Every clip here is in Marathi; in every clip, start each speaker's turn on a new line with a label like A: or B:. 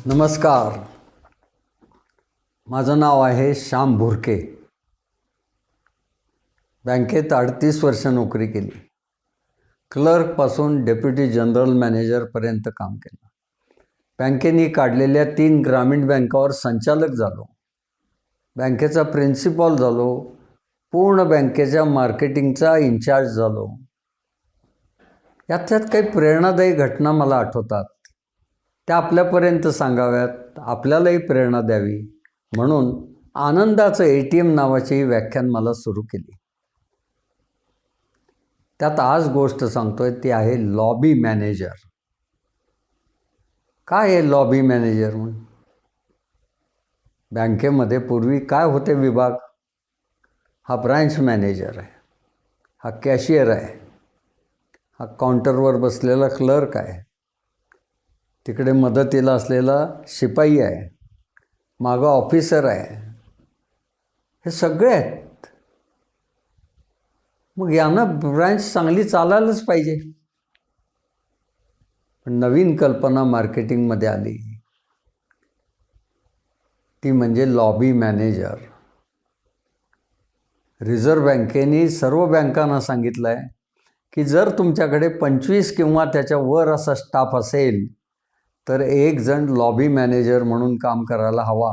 A: नमस्कार. माझं नाव आहे श्याम भुरके. बँकेत 38 वर्ष नोकरी केली. क्लर्कपासून डेप्युटी जनरल मॅनेजरपर्यंत काम केलं. बँकेने काढलेल्या 3 ग्रामीण बँकावर संचालक झालो. बँकेचा प्रिन्सिपॉल झालो. पूर्ण बँकेच्या मार्केटिंगचा इन्चार्ज झालो. याच्यात काही प्रेरणादायी घटना मला आठवतात. त्या आपल्यापर्यंत सांगाव्यात, आपल्यालाही प्रेरणा द्यावी म्हणून आनंदाचं ATM नावाची व्याख्यान मला सुरू केली. त्यात आज गोष्ट सांगतोय ती आहे लॉबी मॅनेजर. काय आहे लॉबी मॅनेजर म्हणून? बँकेमध्ये पूर्वी काय होते विभाग? हा ब्रांच मॅनेजर आहे, हा कॅशियर आहे, हा काउंटरवर बसलेला क्लर्क आहे, तिकडे मदतीला असलेला शिपाई आहे, मागं ऑफिसर आहे. हे सगळे आहेत. मग यांना ब्रांच चांगली चालायलाच पाहिजे. पण नवीन कल्पना मार्केटिंगमध्ये आली, ती म्हणजे लॉबी मॅनेजर. रिझर्व्ह बँकेने सर्व बँकांना सांगितलं आहे की जर तुमच्याकडे 25 किंवा त्याच्या वर असा स्टाफ असेल तर एक जण लॉबी मॅनेजर म्हणून काम करायला हवा.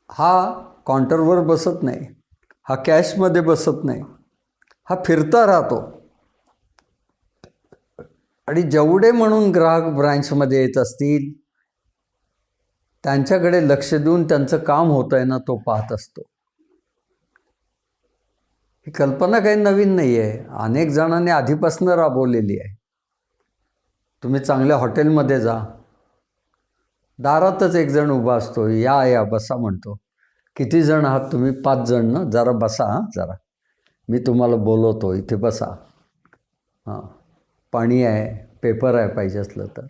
A: हा काउंटरवर बसत नाही, हा कॅशमध्ये बसत नाही, हा फिरता राहतो. आणि जेवढे म्हणून ग्राहक ब्रांचमध्ये येत असतील त्यांच्याकडे लक्ष देऊन त्यांचं काम होतं आहे ना तो पाहत असतो. ही कल्पना काही नवीन नाही आहे, अनेक जणांनी आधीपासून राबवलेली आहे. तुम्ही चांगल्या हॉटेलमध्ये जा, दारातच एक जण उभा असतो, या बसा म्हणतो. किती जण आहात तुम्ही? 5 जण ना, जरा बसा, जरा मी तुम्हाला बोलवतो, इथे बसा. हां, पाणी आहे, पेपर आहे पाहिजे असलं तर.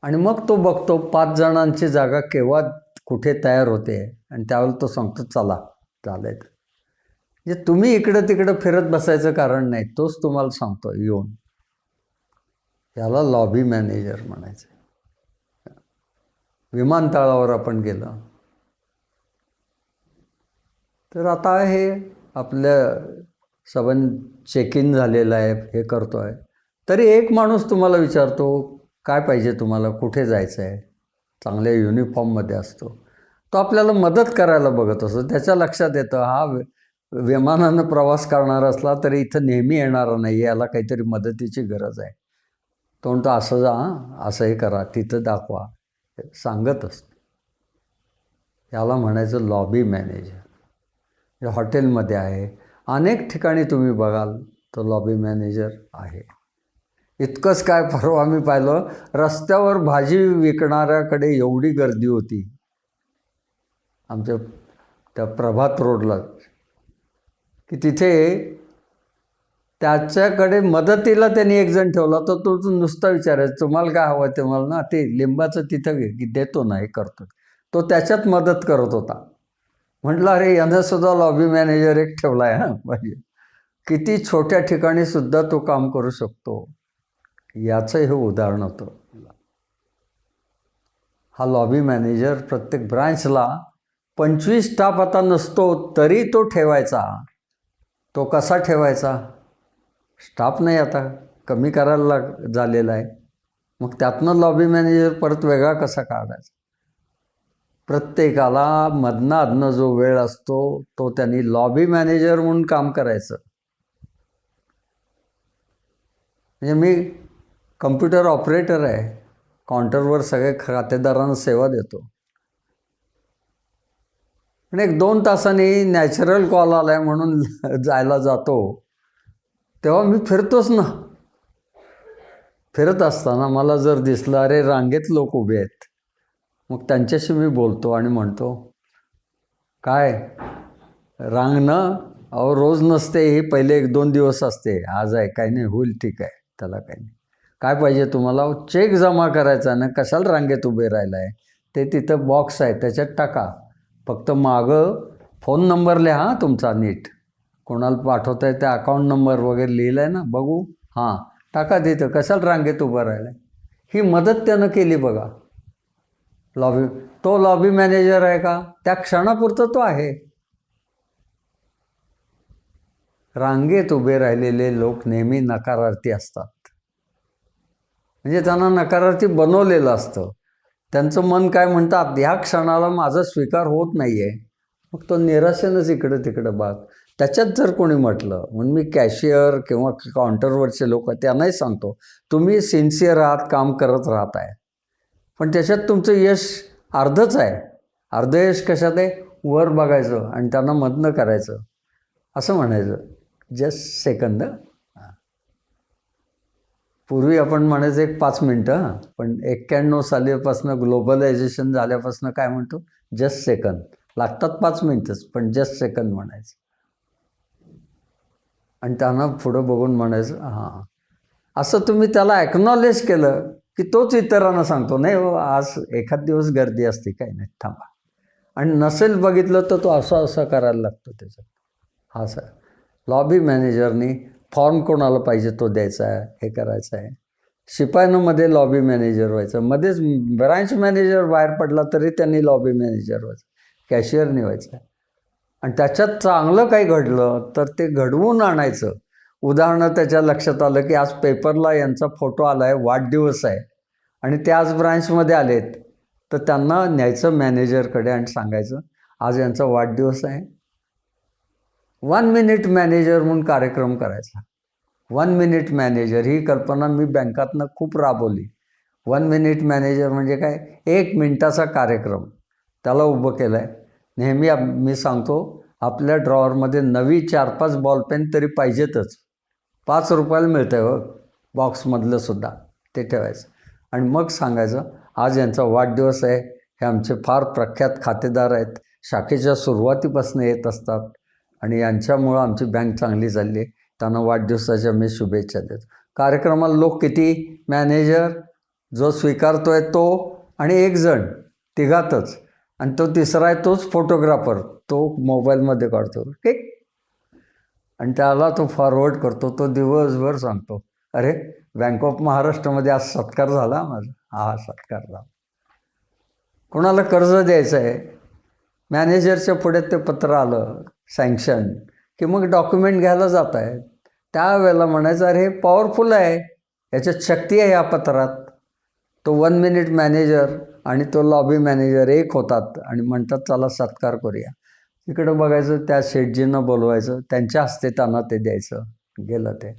A: आणि मग तो बघतो 5 जणांची जागा केव्हा कुठे तयार होते आणि त्यावेळेला तो सांगतो चला चालेल. म्हणजे तुम्ही इकडं तिकडं फिरत बसायचं कारण नाही, तोच तुम्हाला सांगतो येऊन. याला लॉबी मॅनेजर म्हणायचं. विमानतळावर आपण गेलं तर आता हे आपल्या सबन चेक इन झालेलं आहे, हे करतो आहे, तरी एक माणूस तुम्हाला विचारतो काय पाहिजे तुम्हाला, कुठे जायचं आहे. चांगल्या युनिफॉर्ममध्ये असतो तो, आपल्याला मदत करायला बघत असतो. त्याच्या लक्षात येतं हा विमानानं प्रवास करणार असला तरी इथं नेहमी येणारा नाही, याला काहीतरी मदतीची गरज आहे. तो म्हणतो असं जा, असंही करा, तिथं दाखवा, सांगत असतो. याला म्हणायचं लॉबी मॅनेजर. हे हॉटेलमध्ये आहे, अनेक ठिकाणी तुम्ही बघाल तो लॉबी मॅनेजर आहे. इतकंच काय, परवा मी पाहिलं रस्त्यावर भाजी विकणाऱ्याकडे एवढी गर्दी होती आमच्या त्या प्रभात रोडला की तिथे त्याच्याकडे मदतीला त्यांनी एक जण ठेवला. तर तो नुसता विचारायचा तुम्हाला काय हवं ते, मला ना ते लिंबाचं तिथं की देतो ना, हे करतो. तो त्याच्यात मदत करत होता. म्हटलं अरे यानं सुद्धा लॉबी मॅनेजर एक ठेवला आहे. हां, म्हणजे किती छोट्या ठिकाणी सुद्धा तो काम करू शकतो, याचं हे उदाहरण होतं. हा लॉबी मॅनेजर प्रत्येक ब्रांचला 25 स्टाफ आता नसतो तरी तो ठेवायचा. तो कसा ठेवायचा? स्टाफ नाही आता, कमी करायला झालेला आहे. मग त्यातनं लॉबी मॅनेजर परत वेगळा कसा काढायचा? प्रत्येकाला मधनं अधनं जो वेळ असतो तो त्यांनी लॉबी मॅनेजर म्हणून काम करायचं. म्हणजे मी कम्प्युटर ऑपरेटर आहे, काउंटरवर सगळे खातेदारांना सेवा देतो. पण 1-2 तासांनी नॅचरल कॉल आला आहे म्हणून जायला जातो, तेव्हा मी फिरतोच ना. फिरत असताना मला जर दिसलं अरे रांगेत लोक उभे आहेत, मग त्यांच्याशी मी बोलतो आणि म्हणतो काय रांग ना, अहो रोज नसते ही, पहिले 1-2 दिवस असते, आज आहे, काही नाही, होईल, ठीक आहे, त्याला काही नाही. काय पाहिजे तुम्हाला? चेक जमा करायचा ना, कशाला रांगेत उभे राहिला आहे, ते तिथं बॉक्स आहे त्याच्यात टाका. फक्त मागं फोन नंबर लिहा तुमचा नीट, कोणाला पाठवता आहे त्या अकाउंट नंबर वगैरे लिहिला आहे ना, बघू, हां टाका तिथं, कशाला रांगेत उभं राहिलं आहे. ही मदत त्यानं केली बघा. तो लॉबी मॅनेजर आहे का? त्या क्षणापुरतं तो आहे. रांगेत उभे राहिलेले लोक नेहमी नकारार्थी असतात. म्हणजे त्यांना नकारार्थी बनवलेलं असतं. त्यांचं मन काय म्हणतात, ह्या क्षणाला माझा स्वीकार होत नाही आहे. मग तो निराशेनंच इकडं तिकडं बाग. त्याच्यात जर कोणी म्हटलं, म्हणून मी कॅशियर किंवा काउंटरवरचे लोक त्यांनाही सांगतो, तुम्ही सिन्सिअर आहात, काम करत राहत आहे, पण त्याच्यात तुमचं यश अर्धच आहे. अर्ध यश कशात आहे? वर बघायचं आणि त्यांना मदत करायचं, असं म्हणायचं. Just second. पूर्वी आपण म्हणायचं 5 मिनटं, पण 91 सालीपासून ग्लोबलायझेशन झाल्यापासून काय म्हणतो? Just second. लागतात 5 मिनटंच, पण जस्ट सेकंद म्हणायचं. आणि त्यांना पुढं बघून म्हणायचं हां. असं तुम्ही त्याला ॲक्नॉलेज केलं की तोच इतरांना सांगतो, नाही हो आज एखाद दिवस गर्दी असते, काही नाही, थांबा. आणि नसेल बघितलं तर तो असं करायला लागतो त्याच्यात. हा सर, लॉबी मॅनेजरनी फॉर्म कोणाला पाहिजे तो द्यायचा आहे, हे करायचं आहे. शिपायानं लॉबी मॅनेजर व्हायचं, मध्येच ब्रांच मॅनेजर बाहेर पडला तरी त्यांनी लॉबी मॅनेजर व्हायचं, कॅशियरनी व्हायचं. आणि त्याच्यात चांगलं काही घडलं तर ते घडवून आणायचं. उदाहरणं त्याच्या लक्षात आलं की आज पेपरला यांचा फोटो आला आहे, वाढदिवस आहे, आणि ते आज ब्रांचमध्ये आलेत, तर त्यांना न्यायचं मॅनेजरकडे आणि सांगायचं आज यांचा वाढदिवस आहे. 1 मिनिट मॅनेजर म्हणून कार्यक्रम करायचा. 1 मिनिट मॅनेजर ही कल्पना मी बँकातनं खूप राबवली. 1 मिनिट मॅनेजर म्हणजे काय? 1 मिनिटाचा कार्यक्रम त्याला उभं केलं आहे. नेहमी मी सांगतो, आपल्या ड्रॉवरमध्ये नवी 4-5 बॉलपेन तरी पाहिजेतच. 5 रुपयाला मिळतं आहे बॉक्समधलं सुद्धा, ते ठेवायचं. आणि मग सांगायचं आज यांचा वाढदिवस आहे, हे आमचे फार प्रख्यात खातेदार आहेत, शाखेच्या सुरुवातीपासून येत असतात आणि यांच्यामुळं आमची बँक चांगली चालली आहे, त्यांना वाढदिवसाच्या मी शुभेच्छा देतो. कार्यक्रमाला लोक किती? मॅनेजर, जो स्वीकारतो आहे तो, आणि एक जण, तिघातच. आणि तो तिसरा आहे तोच फोटोग्राफर, तो मोबाईलमध्ये काढतो, ठीक. आणि त्याला तो फॉरवर्ड करतो. तो दिवसभर सांगतो, अरे बँक ऑफ महाराष्ट्रामध्ये आज सत्कार झाला माझा, हा सत्कार झाला. कोणाला कर्ज द्यायचं आहे, मॅनेजरच्या पुढे ते पत्र आलं सँक्शन की मग डॉक्युमेंट घ्यायला जात आहे, त्यावेळेला म्हणायचं अरे हे पॉवरफुल आहे, याच्यात शक्ती आहे या पत्रात. तो 1 मिनिट मॅनेजर आणि तो लॉबी मॅनेजर एक होतात आणि म्हणतात चला सत्कार करूया. इकडं बघायचं, त्या शेठजींना बोलवायचं, त्यांच्या हस्ते त्यांना ते द्यायचं, गेलं ते.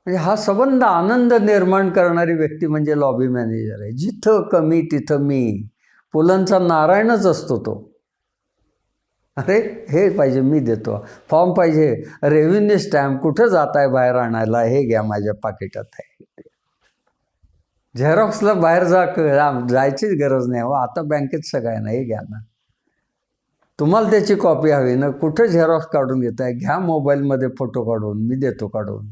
A: म्हणजे हा संबंध आनंद निर्माण करणारी व्यक्ती म्हणजे लॉबी मॅनेजर आहे. जिथं कमी तिथं मी, पुलंचा नारायणच असतो तो. अरे हे पाहिजे मी देतो, फॉर्म पाहिजे, रेव्हेन्यू स्टॅम्प, कुठं जात आहे बाहेर आणायला, हे घ्या माझ्या पाकिटात आहे. झेरॉक्सला बाहेर जायचीच गरज नाही हो, आता बँकेत सगळं आहे ना, हे घ्या ना. तुम्हाला त्याची कॉपी हवी ना, कुठं झेरॉक्स काढून घेत आहे, घ्या मोबाईलमध्ये फोटो काढून, मी देतो काढून.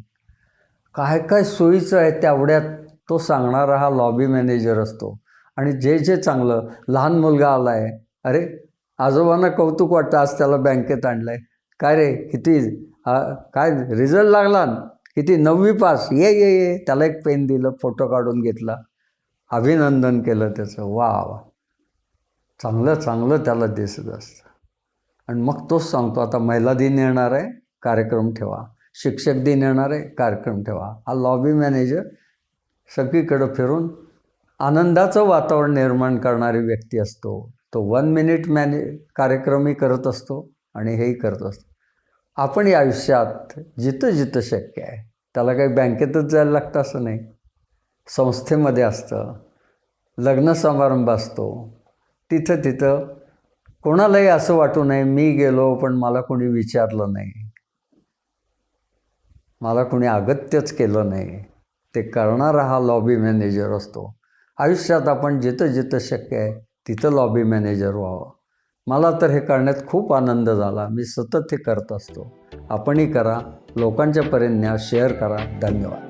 A: काय काय सोयीचं आहे तेवढ्यात तो सांगणारा हा लॉबी मॅनेजर असतो. आणि जे चांगलं, लहान मुलगा आला आहे, अरे आजोबांना कौतुक वाटतं, आज त्याला बँकेत आणलं आहे, काय रे किती काय रिझल्ट लागला, किती 9वी पास, ये, त्याला एक पेन दिलं, फोटो काढून घेतला, अभिनंदन केलं त्याचं, वा वा, चांगलं त्याला दिसत असतं. आणि मग तोच सांगतो, आता महिला दिन येणार आहे, कार्यक्रम ठेवा, शिक्षक दिन येणार आहे, कार्यक्रम ठेवा. हा लॉबी मॅनेजर सगळीकडं फिरून आनंदाचं वातावरण निर्माण करणारी व्यक्ती असतो. तो 1 मिनिट कार्यक्रमही करत असतो आणि हेही करत असतो. आपण या आयुष्यात जिथं शक्य आहे, त्याला काही बँकेतच जायला लागतं असं नाही, संस्थेमध्ये असतं, लग्न समारंभ असतो, तिथं कोणालाही असं वाटू नये मी गेलो पण मला कोणी विचारलं नाही, मला कोणी अगत्यच केलं नाही, ते करणारा हा लॉबी मॅनेजर असतो. आयुष्यात आपण जिथं शक्य आहे तिथं लॉबी मॅनेजर व्हावं. मला तर हे करण्यात खूप आनंद झाला, मी सतत हे करत असतो. आपणही करा, लोकांच्यापर्यंत न्या, शेअर करा. धन्यवाद.